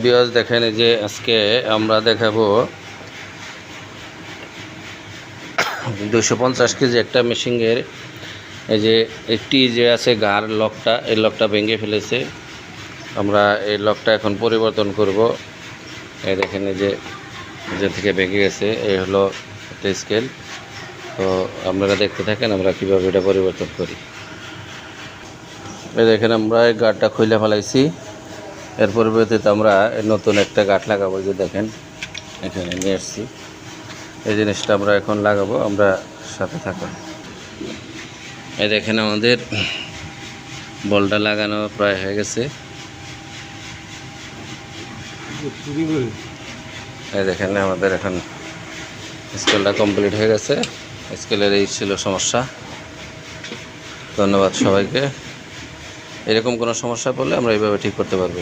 Viewers দেখেন, এই যে আজকে আমরা দেখাবো 250 কেজি একটা মেশিনের এই যে একটি যে আছে গার লকটা, এই লকটা ভেঙে ফেলেছে। আমরা এই লকটা এখন পরিবর্তন করব। এই দেখেন, এই যে থেকে ভেঙে গেছে, এই হলো একটা স্কেল। তো আপনারা দেখতে থাকেন আমরা কীভাবে এটা পরিবর্তন করি। এই দেখেন, আমরা এই গারটা খুলে ফেলাইছি। এর পরিবর্তে আমরা নতুন একটা গাঁট লাগাবো। যে দেখেন, এখানে নিয়ে আসছি। এই জিনিসটা আমরা এখন লাগাবো, আমরা সাথে থাকুন। এই দেখেন, আমাদের বলটা লাগানো প্রায় হয়ে গেছে। এই দেখেন, আমাদের এখন স্কেলটা কমপ্লিট হয়ে গেছে। স্কেলের এই ছিল সমস্যা। ধন্যবাদ সবাইকে। এরকম কোনো সমস্যা পড়লে আমরা এইভাবে ঠিক করতে পারবো।